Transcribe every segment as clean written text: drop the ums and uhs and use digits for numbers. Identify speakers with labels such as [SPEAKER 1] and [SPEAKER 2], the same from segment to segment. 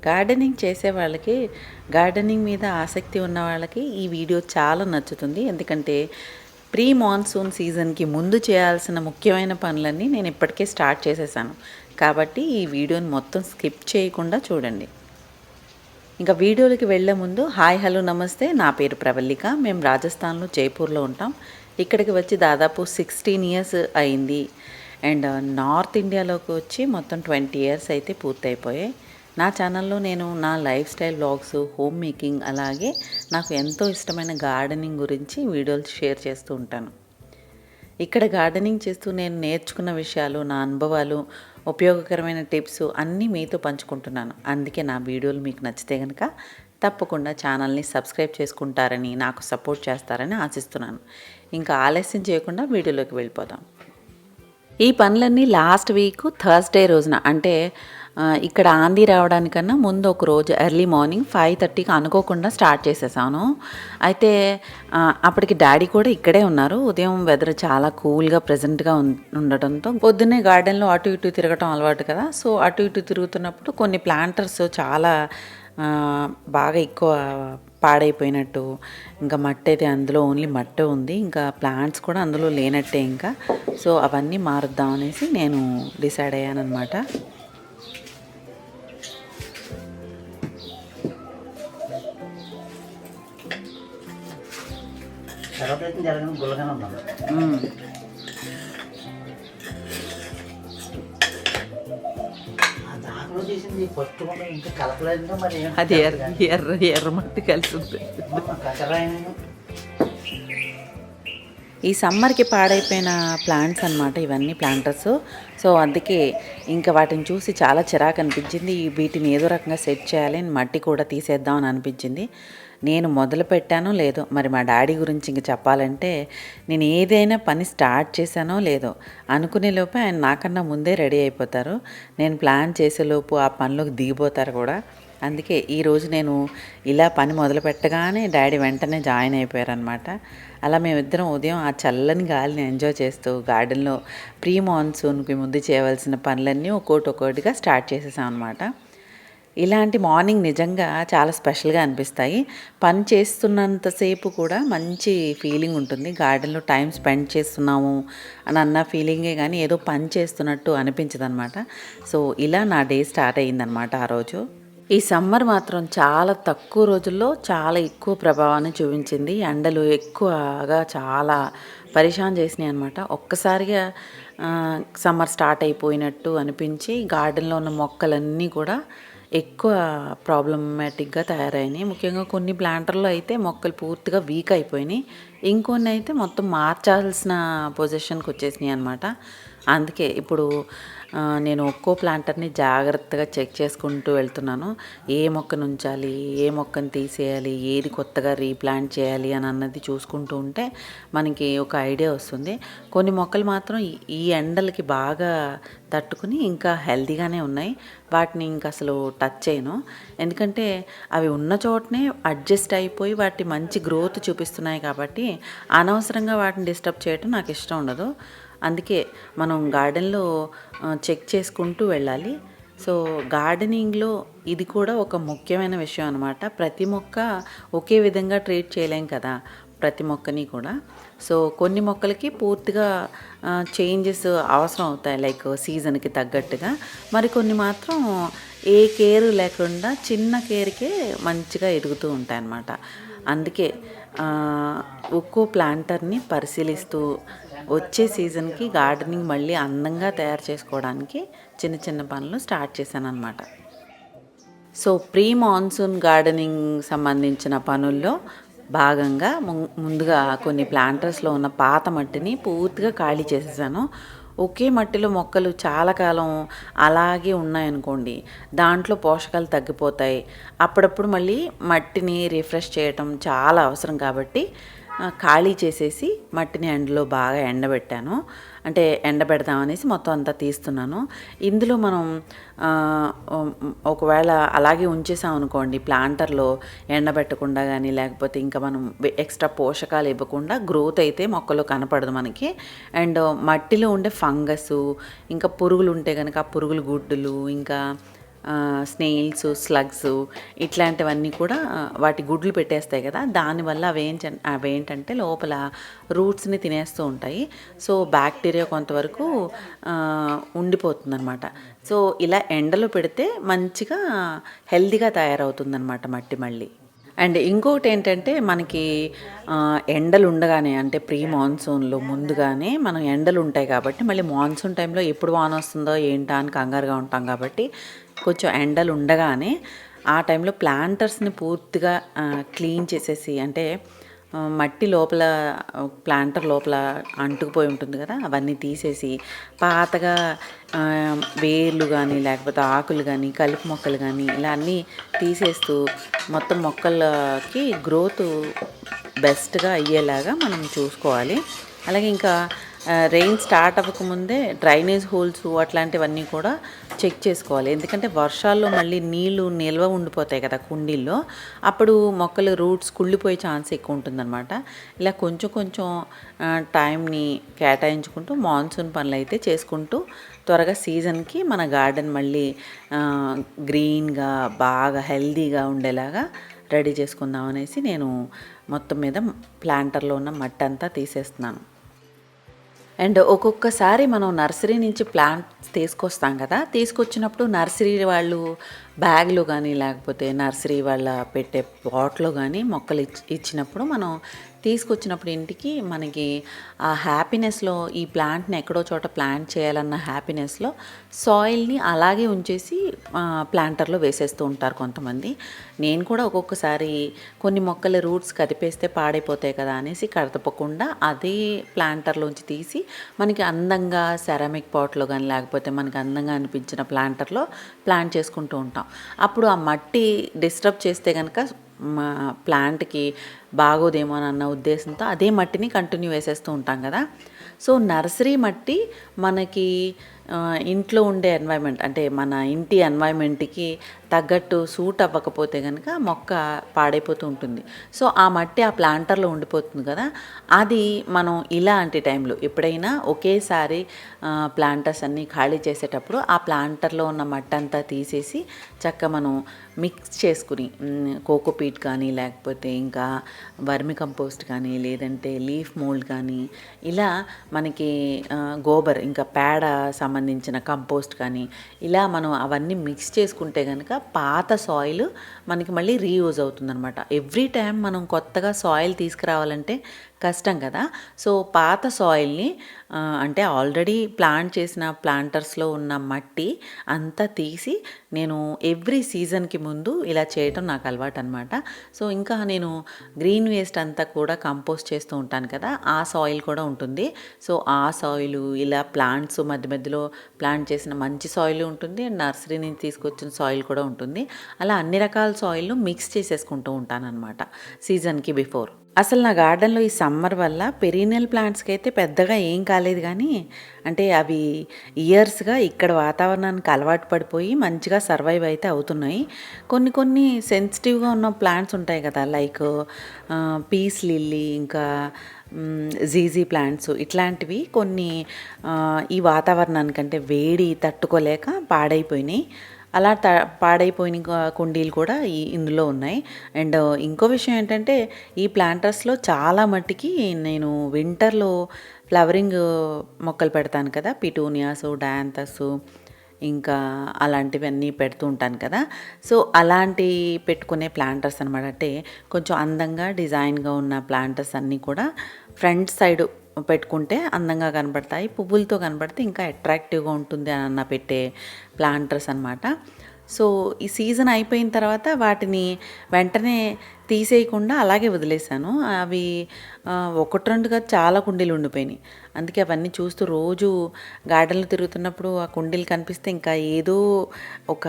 [SPEAKER 1] Gardening చేసే వాళ్ళకి, gardening మీద ఆసక్తి ఉన్న వాళ్ళకి ఈ వీడియో చాలా నచ్చుతుంది. ఎందుకంటే ప్రీ మాన్సూన్ సీజన్కి ముందు చేయాల్సిన ముఖ్యమైన పనులన్నీ నేను ఇప్పటికే స్టార్ట్ చేసేసాను. కాబట్టి ఈ వీడియోని మొత్తం స్కిప్ చేయకుండా చూడండి. ఇంకా వీడియోలకి వెళ్ళే ముందు హాయ్ హలో నమస్తే, నా పేరు ప్రవల్లిక. మేము రాజస్థాన్లో జైపూర్లో ఉంటాం. ఇక్కడికి వచ్చి దాదాపు 16 ఇయర్స్ అయింది. అండ్ నార్త్ ఇండియాలోకి వచ్చి మొత్తం 20 ఇయర్స్ అయితే పూర్తయిపోయాయి. నా ఛానల్లో నేను నా life style vlogs, home making, అలాగే నాకు ఎంతో ఇష్టమైన గార్డెనింగ్ గురించి వీడియోలు షేర్ చేస్తూ ఉంటాను. ఇక్కడ గార్డెనింగ్ చేస్తూ నేను నేర్చుకున్న విషయాలు, నా అనుభవాలు, ఉపయోగకరమైన టిప్స్ అన్నీ మీతో పంచుకుంటున్నాను. అందుకే నా వీడియోలు మీకు నచ్చితే కనుక తప్పకుండా ఛానల్ని సబ్స్క్రైబ్ చేసుకుంటారని, నాకు సపోర్ట్ చేస్తారని ఆశిస్తున్నాను. ఇంకా ఆలస్యం చేయకుండా వీడియోలోకి వెళ్ళిపోదాం. ఈ పనులన్నీ లాస్ట్ వీక్ థర్స్డే రోజున, అంటే ఇక్కడ ఆంధీ రావడానికన్నా ముందు ఒక రోజు ఎర్లీ మార్నింగ్ 5:30కి అనుకోకుండా స్టార్ట్ చేసేసాను. అయితే అప్పటికి డాడీ కూడా ఇక్కడే ఉన్నారు. ఉదయం వెదర్ చాలా కూల్గా ప్రెజెంట్గా ఉండటంతో పొద్దున్నే గార్డెన్లో అటు ఇటు తిరగటం అలవాటు కదా. సో అటు ఇటు తిరుగుతున్నప్పుడు కొన్ని ప్లాంటర్స్ చాలా బాగా ఎక్కువ పాడైపోయినట్టు, ఇంకా మట్టి అయితే అందులో ఓన్లీ మట్టే ఉంది, ఇంకా ప్లాంట్స్ కూడా అందులో లేనట్టే. ఇంకా సో అవన్నీ మారుద్దాం అనేసి నేను డిసైడ్ అయ్యాను అనమాట. అది ఎర్ర మట్టి కలిసి ఉంది. ఈ సమ్మర్కి పాడైపోయిన ప్లాంట్స్ అనమాట ఇవన్నీ ప్లాంటర్స్. సో అందుకే ఇంకా వాటిని చూసి చాలా చిరాకు అనిపించింది. వీటిని ఏదో రకంగా సెట్ చేయాలి, మట్టి కూడా తీసేద్దాం అని అనిపించింది. నేను మొదలు పెట్టానో లేదో, మరి మా డాడీ గురించి ఇంక చెప్పాలంటే, నేను ఏదైనా పని స్టార్ట్ చేశానో లేదో అనుకునే లోపు ఆయన నాకన్నా ముందే రెడీ అయిపోతారు. నేను ప్లాన్ చేసేలోపు ఆ పనిలోకి దిగిపోతారు కూడా. అందుకే ఈరోజు నేను ఇలా పని మొదలు పెట్టగానే డాడీ వెంటనే జాయిన్ అయిపోయారనమాట. అలా మేమిద్దరం ఉదయం ఆ చల్లని గాలిని ఎంజాయ్ చేస్తూ గార్డెన్లో ప్రీ మాన్సూన్కి ముందు చేయవలసిన పనులన్నీ ఒక్కొక్కటిగా స్టార్ట్ చేసేసాం అనమాట. ఇలాంటి మార్నింగ్ నిజంగా చాలా స్పెషల్గా అనిపిస్తాయి. పని చేస్తున్నంతసేపు కూడా మంచి ఫీలింగ్ ఉంటుంది. గార్డెన్లో టైం స్పెండ్ చేస్తున్నాము అని అన్న ఫీలింగే కానీ ఏదో పని చేస్తున్నట్టు అనిపించదు అనమాట. సో ఇలా నా డే స్టార్ట్ అయ్యిందనమాట ఆ రోజు. ఈ సమ్మర్ మాత్రం చాలా తక్కువ రోజుల్లో చాలా ఎక్కువ ప్రభావాన్ని చూపించింది. ఎండలు ఎక్కువగా చాలా పరిశాన్ చేసినాయి అనమాట. ఒక్కసారిగా సమ్మర్ స్టార్ట్ అయిపోయినట్టు అనిపించి గార్డెన్లో ఉన్న మొక్కలన్నీ కూడా ఎక్కువ ప్రాబ్లమాటిక్గా తయారైనాయి. ముఖ్యంగా కొన్ని ప్లాంటర్లో అయితే మొక్కలు పూర్తిగా వీక్ అయిపోయినాయి. ఇంకొన్ని అయితే మొత్తం మార్చాల్సిన పొజిషన్కి వచ్చేసినాయి అనమాట. అందుకే ఇప్పుడు నేను ఒక్కో ప్లాంటర్ని జాగ్రత్తగా చెక్ చేసుకుంటూ వెళ్తున్నాను. ఏ మొక్కను ఉంచాలి, ఏ మొక్కను తీసేయాలి, ఏది కొత్తగా రీప్లాంట్ చేయాలి అని అన్నది చూసుకుంటూ ఉంటే మనకి ఒక ఐడియా వస్తుంది. కొన్ని మొక్కలు మాత్రం ఈ ఎండలకి బాగా తట్టుకుని ఇంకా హెల్తీగానే ఉన్నాయి. వాటిని ఇంకా అసలు టచ్ చేయను, ఎందుకంటే అవి ఉన్న చోటనే అడ్జస్ట్ అయిపోయి వాటి మంచి గ్రోత్ చూపిస్తున్నాయి. కాబట్టి అనవసరంగా వాటిని డిస్టర్బ్ చేయటం నాకు ఇష్టం ఉండదు. అందుకే మనం గార్డెన్లో చెక్ చేసుకుంటూ వెళ్ళాలి. సో గార్డెనింగ్లో ఇది కూడా ఒక ముఖ్యమైన విషయం అనమాట. ప్రతి మొక్క ఒకే విధంగా ట్రీట్ చేయలేం కదా, ప్రతి మొక్కని కూడా. సో కొన్ని మొక్కలకి పూర్తిగా చేంజెస్ అవసరం అవుతాయి, లైక్ సీజన్కి తగ్గట్టుగా. మరికొన్ని మాత్రం ఏ కేర్ లేకుండా చిన్న కేర్కే మంచిగా ఎదుగుతూ ఉంటాయి అన్నమాట. అందుకే ఒక్కో ప్లాంటర్ని పరిశీలిస్తూ వచ్చే సీజన్కి గార్డెనింగ్ మళ్ళీ అందంగా తయారు చేసుకోవడానికి చిన్న చిన్న పనులు స్టార్ట్ చేశాను అనమాట. సో ప్రీ మాన్సూన్ గార్డెనింగ్ సంబంధించిన పనుల్లో భాగంగా ముందుగా కొన్ని ప్లాంటర్స్లో ఉన్న పాత మట్టిని పూర్తిగా ఖాళీ చేసేసాను. ఒకే మట్టిలో మొక్కలు చాలా కాలం అలాగే ఉన్నాయనుకోండి, దాంట్లో పోషకాలు తగ్గిపోతాయి. అప్పుడప్పుడు మళ్ళీ మట్టిని రిఫ్రెష్ చేయటం చాలా అవసరం. కాబట్టి ఖాళీ చేసేసి మట్టిని ఎండలో బాగా ఎండబెట్టాను. అంటే ఎండబెడదామనేసి మొత్తం అంతా తీస్తున్నాను. ఇందులో మనం ఒకవేళ అలాగే ఉంచేసాం అనుకోండి ప్లాంటర్లో, ఎండబెట్టకుండా కానీ లేకపోతే ఇంకా మనం ఎక్స్ట్రా పోషకాలు ఇవ్వకుండా గ్రోత్ అయితే మొక్కలో కనపడదు మనకి. అండ్ మట్టిలో ఉండే ఫంగస్, ఇంకా పురుగులు ఉంటే కనుక ఆ పురుగుల గుడ్డులు, ఇంకా స్నేయిల్స్, స్లగ్స్ ఇట్లాంటివన్నీ కూడా వాటి గుడ్లు పెట్టేస్తాయి కదా, దానివల్ల అవేంటంటే లోపల రూట్స్ని తినేస్తూ ఉంటాయి. సో బ్యాక్టీరియా కొంతవరకు ఉండిపోతుందన్నమాట. సో ఇలా ఎండలో పెడితే మంచిగా హెల్తీగా తయారవుతుందన్నమాట మట్టి మళ్ళీ. అండ్ ఇంకొకటి ఏంటంటే మనకి ఎండలు ఉండగానే అంటే ప్రీ మాన్సూన్లో ముందుగానే మనం ఎండలు ఉంటాయి కాబట్టి మళ్ళీ మాన్సూన్ టైంలో ఎప్పుడు వాన వస్తుందో ఏంటా అని కంగారుగా ఉంటాం కాబట్టి కొంచెం ఎండలు ఉండగానే ఆ టైంలో ప్లాంటర్స్ని పూర్తిగా క్లీన్ చేసేసి, అంటే మట్టి లోపల ప్లాంటర్ లోపల అంటుకుపోయి ఉంటుంది కదా, అవన్నీ తీసేసి పాతగా వేర్లు కానీ లేకపోతే ఆకులు కానీ కలుపు మొక్కలు కానీ ఇలా అన్నీ తీసేస్తూ మొత్తం మొక్కలకి గ్రోత్ బెస్ట్గా అయ్యేలాగా మనం చూసుకోవాలి. అలాగే ఇంకా రెయిన్ స్టార్ట్ అవ్వకముందే డ్రైనేజ్ హోల్స్ అట్లాంటివన్నీ కూడా చెక్ చేసుకోవాలి. ఎందుకంటే వర్షాల్లో మళ్ళీ నీళ్లు నిల్వ ఉండిపోతాయి కదా కుండీల్లో, అప్పుడు మొక్కలు రూట్స్ కుళ్ళిపోయే ఛాన్స్ ఎక్కువ ఉంటుందన్నమాట. ఇలా కొంచెం కొంచెం టైంని కేటాయించుకుంటూ మాన్సూన్ పనులు అయితే చేసుకుంటూ త్వరగా సీజన్కి మన గార్డెన్ మళ్ళీ గ్రీన్గా బాగా హెల్దీగా ఉండేలాగా రెడీ చేసుకుందాం అనేసి నేను మొత్తం మీద ప్లాంటర్లో ఉన్న మట్టి అంతా తీసేస్తున్నాను. అండ్ ఒక్కొక్కసారి మనం నర్సరీ నుంచి ప్లాంట్స్ తీసుకొస్తాం కదా, తీసుకొచ్చినప్పుడు నర్సరీ వాళ్ళు బ్యాగ్లో కానీ లేకపోతే నర్సరీ వాళ్ళ పెట్టే పాట్లో కానీ మొక్కలు ఇచ్చినప్పుడు మనం తీసుకొచ్చినప్పుడు ఇంటికి మనకి ఆ హ్యాపీనెస్లో ఈ ప్లాంట్ని ఎక్కడో చోట ప్లాంట్ చేయాలన్న హ్యాపీనెస్లో సాయిల్ని అలాగే ఉంచేసి ప్లాంటర్లో వేసేస్తూ ఉంటారు కొంతమంది. నేను కూడా ఒక్కొక్కసారి కొన్ని మొక్కల రూట్స్ కదిపేస్తే పాడైపోతాయి కదా అనేసి కదపకుండా అదే ప్లాంటర్లోంచి తీసి మనకి అందంగా సెరామిక్ పాట్లో కానీ లేకపోతే మనకి అందంగా అనిపించిన ప్లాంటర్లో ప్లాంట్ చేసుకుంటూ ఉంటాం. అప్పుడు ఆ మట్టి డిస్టర్బ్ చేస్తే కనుక మా ప్లాంట్కి బాగోదేమో అన్న ఉద్దేశంతో అదే మట్టిని కంటిన్యూ వేసేస్తూ ఉంటాం కదా. సో నర్సరీ మట్టి మనకి ఇంట్లో ఉండే ఎన్వైర్న్మెంట్ అంటే మన ఇంటి ఎన్వైర్న్మెంట్కి తగ్గట్టు సూట్ అవ్వకపోతే కనుక మొక్క పాడైపోతూ ఉంటుంది. సో ఆ మట్టి ఆ ప్లాంటర్లో ఉండిపోతుంది కదా, అది మనం ఇలాంటి టైంలో ఎప్పుడైనా ఒకేసారి ప్లాంటర్స్ అన్నీ ఖాళీ చేసేటప్పుడు ఆ ప్లాంటర్లో ఉన్న మట్టి అంతా తీసేసి చక్కగా మనం మిక్స్ చేసుకుని కోకోపీట్ కానీ లేకపోతే ఇంకా వర్మి కంపోస్ట్ కానీ లేదంటే లీఫ్ మోల్డ్ కానీ ఇలా మనకి గోబర్ ఇంకా పేడ సంబంధించిన కంపోస్ట్ కానీ ఇలా మనం అవన్నీ మిక్స్ చేసుకుంటే కనుక పాత సాయిల్ మనకి మళ్ళీ రీయూజ్ అవుతుందన్నమాట. ఎవ్రీ టైం మనం కొత్తగా సాయిల్ తీసుకురావాలంటే కష్టం కదా. సో పాత సాయిల్ని అంటే ఆల్రెడీ ప్లాంట్ చేసిన ప్లాంటర్స్లో ఉన్న మట్టి అంతా తీసి నేను ఎవ్రీ సీజన్కి ముందు ఇలా చేయటం నాకు అలవాటు అనమాట. సో ఇంకా నేను గ్రీన్ వేస్ట్ అంతా కూడా కంపోస్ట్ చేస్తూ ఉంటాను కదా, ఆ సాయిల్ కూడా ఉంటుంది. సో ఆ సాయిల్ ఇలా ప్లాంట్స్ మధ్య మధ్యలో ప్లాంట్ చేసిన మంచి సాయిల్ ఉంటుంది అండ్ నర్సరీ నుంచి తీసుకొచ్చిన సాయిల్ కూడా ఉంటుంది. అలా అన్ని రకాల సాయిల్ మిక్స్ చేసేసుకుంటూ ఉంటాను అనమాట సీజన్కి బిఫోర్. అసలు నా గార్డెన్లో ఈ సమ్మర్ వల్ల పెరీనియల్ ప్లాంట్స్కి అయితే పెద్దగా ఏం కాలేదు, కానీ అంటే అవి ఇయర్స్గా ఇక్కడ వాతావరణానికి అలవాటు పడిపోయి మంచిగా సర్వైవ్ అయితే అవుతున్నాయి. కొన్ని కొన్ని సెన్సిటివ్గా ఉన్న ప్లాంట్స్ ఉంటాయి కదా, లైక్ పీస్ లిల్లీ ఇంకా జీజీ ప్లాంట్స్ ఇట్లాంటివి కొన్ని ఈ వాతావరణానికంటే వేడి తట్టుకోలేక పాడైపోయినాయి. అలా పాడైపోయిన కుండీలు కూడా ఇందులో ఉన్నాయి. అండ్ ఇంకో విషయం ఏంటంటే ఈ ప్లాంటర్స్లో చాలా మట్టికి నేను వింటర్లో ఫ్లవరింగ్ మొక్కలు పెడతాను కదా, పిటూనియాస్, డయాంతస్ ఇంకా అలాంటివన్నీ పెడుతూ ఉంటాను కదా. సో అలాంటి పెట్టుకునే ప్లాంటర్స్ అనమాట. అంటే కొంచెం అందంగా డిజైన్గా ఉన్న ప్లాంటర్స్ అన్నీ కూడా ఫ్రంట్ సైడ్ పెట్టుకుంటే అందంగా కనబడతాయి, పువ్వులతో కనబడితే ఇంకా అట్రాక్టివ్గా ఉంటుంది అన్న పెట్టే ప్లాంటర్స్ అనమాట. సో ఈ సీజన్ అయిపోయిన తర్వాత వాటిని వెంటనే తీసేయకుండా అలాగే వదిలేశాను. అవి ఒకటి రెండుగా చాలా కుండీలు ఉండిపోయినాయి. అందుకే అవన్నీ చూస్తూ రోజు గార్డెన్లో తిరుగుతున్నప్పుడు ఆ కుండీలు కనిపిస్తే ఇంకా ఏదో ఒక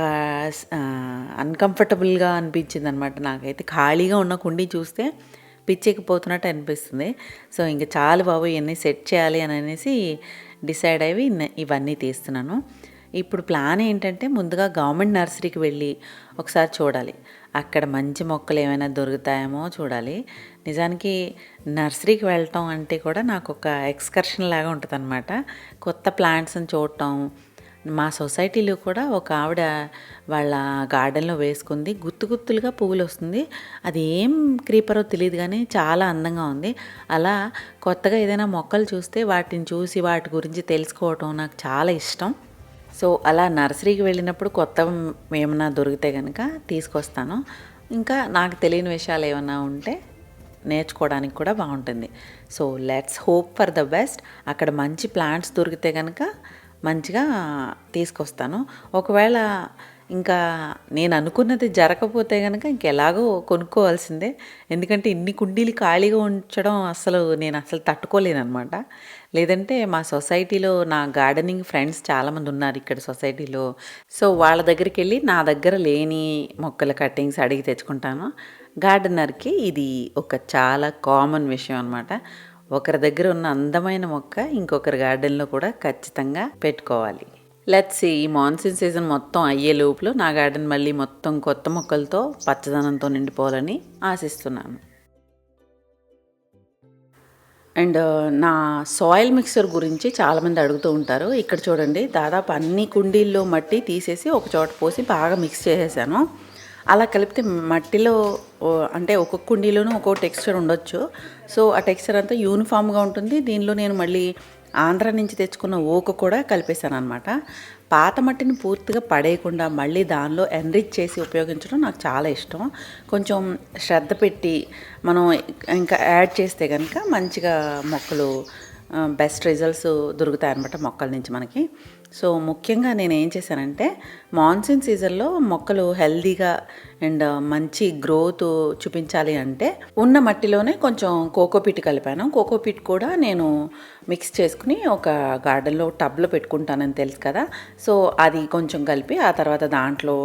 [SPEAKER 1] అన్కంఫర్టబుల్గా అనిపించింది అనమాట. నాకైతే ఖాళీగా ఉన్న కుండీ చూస్తే పిచ్చెక్కిపోతున్నట్టు అనిపిస్తుంది. సో ఇంకా చాలు బాబు ఇవన్నీ సెట్ చేయాలి అని అనేసి డిసైడ్ అయ్యి ఇవన్నీ తీస్తున్నాను. ఇప్పుడు ప్లాన్ ఏంటంటే ముందుగా గవర్నమెంట్ నర్సరీకి వెళ్ళి ఒకసారి చూడాలి, అక్కడ మంచి మొక్కలు ఏమైనా దొరుకుతాయేమో చూడాలి. నిజానికి నర్సరీకి వెళ్ళటం అంటే కూడా నాకు ఒక ఎక్స్కర్షన్ లాగా ఉంటుంది అనమాట. కొత్త ప్లాంట్స్ని చూడటం, మా సొసైటీలో కూడా ఒక ఆవిడ వాళ్ళ గార్డెన్లో వేసుకుంది, గుత్తు గుత్తులుగా పువ్వులు వస్తుంది. అది ఏం క్రీపరో తెలియదు కానీ చాలా అందంగా ఉంది. అలా కొత్తగా ఏదైనా మొక్కలు చూస్తే వాటిని చూసి వాటి గురించి తెలుసుకోవటం నాకు చాలా ఇష్టం. సో అలా నర్సరీకి వెళ్ళినప్పుడు కొత్త ఏమైనా దొరికితే కనుక తీసుకొస్తాను. ఇంకా నాకు తెలియని విషయాలు ఏమైనా ఉంటే నేర్చుకోవడానికి కూడా బాగుంటుంది. So let's hope for the best. అక్కడ మంచి ప్లాంట్స్ దొరికితే కనుక మంచిగా తీసుకొస్తాను. ఒకవేళ ఇంకా నేను అనుకున్నది జరగకపోతే కనుక ఇంకెలాగో కొనుక్కోవాల్సిందే. ఎందుకంటే ఇన్ని కుండీలు ఖాళీగా ఉంచడం నేను అసలు తట్టుకోలేనమాట. లేదంటే మా సొసైటీలో నా గార్డెనింగ్ ఫ్రెండ్స్ చాలామంది ఉన్నారు ఇక్కడ సొసైటీలో. సో వాళ్ళ దగ్గరికి వెళ్ళి నా దగ్గర లేని మొక్కల కట్టింగ్స్ అడిగి తెచ్చుకుంటాను. గార్డెనర్కి ఇది ఒక చాలా కామన్ విషయం అనమాట. ఒకరి దగ్గర ఉన్న అందమైన మొక్క ఇంకొకరి గార్డెన్లో కూడా ఖచ్చితంగా పెట్టుకోవాలి. లెట్స్ ఈ మాన్సూన్ సీజన్ మొత్తం అయ్యే లోపల నా గార్డెన్ మళ్ళీ మొత్తం కొత్త మొక్కలతో పచ్చదనంతో నిండిపోవాలని ఆశిస్తున్నాను. అండ్ నా సాయిల్ మిక్సర్ గురించి చాలామంది అడుగుతూ ఉంటారు. ఇక్కడ చూడండి, దాదాపు అన్ని కుండీల్లో మట్టి తీసేసి ఒక చోట పోసి బాగా మిక్స్ చేసేసాను. అలా కలిపితే మట్టిలో అంటే ఒక్కొక్క కుండీలోనూ ఒక్కో టెక్స్చర్ ఉండొచ్చు. సో ఆ టెక్స్చర్ అంతా యూనిఫామ్గా ఉంటుంది. దీనిలో నేను మళ్ళీ ఆంధ్ర నుంచి తెచ్చుకున్న ఓక కూడా కలిపేశాను అనమాట. పాత మట్టిని పూర్తిగా పడేయకుండా మళ్ళీ దానిలో ఎన్రిచ్ చేసి ఉపయోగించడం నాకు చాలా ఇష్టం. కొంచెం శ్రద్ధ పెట్టి మనం ఇంకా యాడ్ చేస్తే కనుక మంచిగా మొక్కలు బెస్ట్ రిజల్ట్స్ దొరుకుతాయి అన్నమాట మొక్కల నుంచి మనకి. సో ముఖ్యంగా నేను ఏం చేశానంటే, మాన్సూన్ సీజన్లో మొక్కలు హెల్దీగా అండ్ మంచి గ్రోత్ చూపించాలి అంటే ఉన్న మట్టిలోనే కొంచెం కోకోపీట్ కలిపాను. కోకోపీట్ కూడా నేను మిక్స్ చేసుకుని ఒక గార్డెన్లో టబ్లో పెట్టుకుంటానని తెలుసు కదా. సో అది కొంచెం కలిపి ఆ తర్వాత దాంట్లో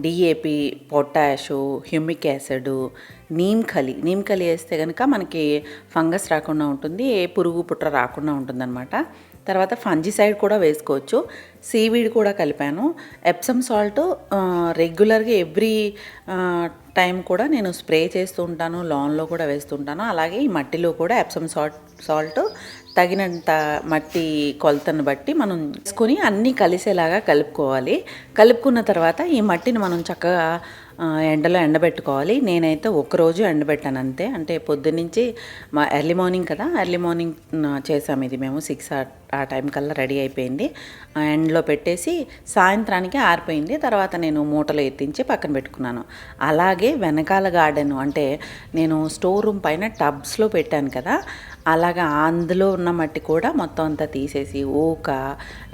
[SPEAKER 1] DAP, potash, humic acid, neem ఖలి వేస్తే కనుక మనకి ఫంగస్ రాకుండా ఉంటుంది, ఏ పురుగు పుట్ర రాకుండా ఉంటుందన్నమాట. తర్వాత ఫంజిసైడ్ కూడా వేసుకోవచ్చు. సీవీడ్ కూడా కలిపాను. ఎప్సమ్ సాల్ట్ రెగ్యులర్గా ఎవ్రీ టైం కూడా నేను స్ప్రే చేస్తూ ఉంటాను, లాన్లో కూడా వేస్తుంటాను. అలాగే ఈ మట్టిలో కూడా ఎప్సమ్ సాల్ట్ తగినంత మట్టి కొలతను బట్టి మనం వేసుకొని అన్నీ కలిసేలాగా కలుపుకోవాలి. కలుపుకున్న తర్వాత ఈ మట్టిని మనం చక్కగా ఎండలో ఎండబెట్టుకోవాలి. నేనైతే ఒకరోజు ఎండబెట్టాను అంతే. అంటే పొద్దున్నుంచి ఎర్లీ మార్నింగ్ కదా, ఎర్లీ మార్నింగ్ చేసాము ఇది మేము 6 ఆ టైం కల్లా రెడీ అయిపోయింది. ఎండలో పెట్టేసి సాయంత్రానికి ఆరిపోయింది. తర్వాత నేను మూటలో ఎత్తించి పక్కన పెట్టుకున్నాను. అలాగే వెనకాల గార్డెన్ అంటే నేను స్టోర్ రూమ్ పైన టబ్స్లో పెట్టాను కదా, అలాగా అందులో ఉన్న మట్టి కూడా మొత్తం అంతా తీసేసి ఓక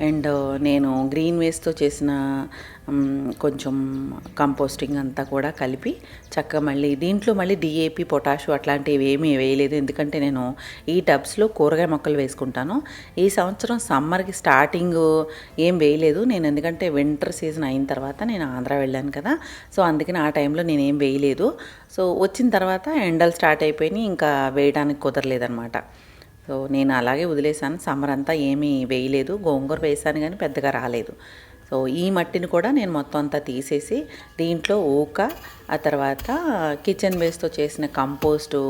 [SPEAKER 1] అండ్ నేను గ్రీన్ వేస్ట్తో చేసిన కొంచెం కంపోస్టింగ్ అంతా కూడా కలిపి చక్కగా మళ్ళీ దీంట్లో మళ్ళీ డిఏపి, పొటాషు అట్లాంటివి ఏమీ వేయలేదు. ఎందుకంటే నేను ఈ టబ్స్లో కూరగాయ మొక్కలు వేసుకుంటాను. ఈ సంవత్సరం సమ్మర్కి స్టార్టింగ్ ఏం వేయలేదు నేను, ఎందుకంటే వింటర్ సీజన్ అయిన తర్వాత నేను ఆంధ్ర వెళ్ళాను కదా. సో అందుకని ఆ టైంలో నేనేం వేయలేదు. సో వచ్చిన తర్వాత ఎండలు స్టార్ట్ అయిపోయినాయి, ఇంకా వేయడానికి కుదరలేదనమాట. సో నేను అలాగే వదిలేసాను. సమ్మర్ అంతా ఏమీ వేయలేదు. గోంగూర వేసాను కానీ పెద్దగా రాలేదు. సో ఈ మట్టిని కూడా నేను మొత్తం అంతా తీసేసి దీంట్లో ఓక, ఆ తర్వాత కిచెన్ వేస్ట్తో చేసిన కంపోస్టు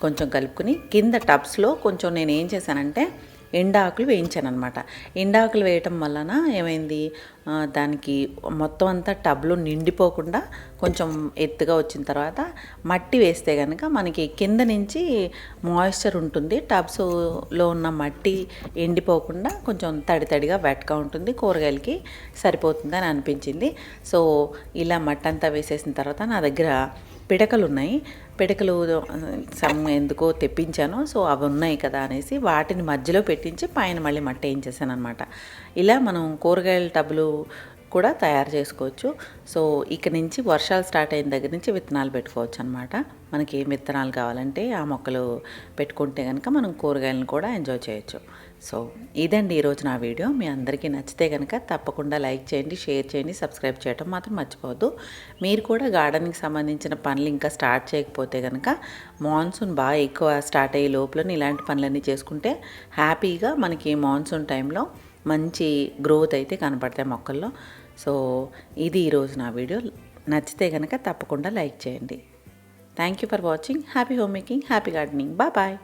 [SPEAKER 1] కొంచెం కలుపుకుని కింద టబ్స్లో కొంచెం నేను ఏం చేశానంటే ఎండాకులు వేయించాను అనమాట. ఎండాకులు వేయటం వలన ఏమైంది, దానికి మొత్తం అంతా టబ్లో నిండిపోకుండా కొంచెం ఎత్తుగా వచ్చిన తర్వాత మట్టి వేస్తే కనుక మనకి కింద నుంచి మాయిశ్చర్ ఉంటుంది. టబ్స్లో ఉన్న మట్టి ఎండిపోకుండా కొంచెం తడిగా వెట్గా ఉంటుంది, కూరగాయలకి సరిపోతుందని అనిపించింది. సో ఇలా మట్టి అంతా వేసేసిన తర్వాత నా దగ్గర పిడకలు ఉన్నాయి. పిడకలు ఎందుకో తెప్పించాను. సో అవి ఉన్నాయి కదా అనేసి వాటిని మధ్యలో పెట్టించి పైన మళ్ళీ మట్టి వేయించేసాను అనమాట. ఇలా మనం కూరగాయల టబ్బులు కూడా తయారు చేసుకోవచ్చు. సో ఇక నుంచి వర్షాలు స్టార్ట్ అయిన దగ్గర నుంచి విత్తనాలు పెట్టుకోవచ్చు అనమాట. మనకి ఏం విత్తనాలు కావాలంటే ఆ మొక్కలు పెట్టుకుంటే కనుక మనం కూరగాయలను కూడా ఎంజాయ్ చేయొచ్చు. సో ఇదండి ఈరోజు నా వీడియో. మీ అందరికీ నచ్చితే కనుక తప్పకుండా లైక్ చేయండి, షేర్ చేయండి, సబ్స్క్రైబ్ చేయడం మాత్రం మర్చిపోవద్దు. మీరు కూడా గార్డెనింగ్కి సంబంధించిన పనులు ఇంకా స్టార్ట్ చేయకపోతే కనుక మాన్సూన్ బాగా ఎక్కువ స్టార్ట్ అయ్యే లోపల ఇలాంటి పనులన్నీ చేసుకుంటే హ్యాపీగా మనకి మాన్సూన్ టైంలో మంచి గ్రోత్ అయితే కనపడతాయి మొక్కల్లో. సో ఇది ఈరోజు నా వీడియో. నచ్చితే కనుక తప్పకుండా లైక్ చేయండి. Thank you for watching. Happy home making, happy gardening. Bye.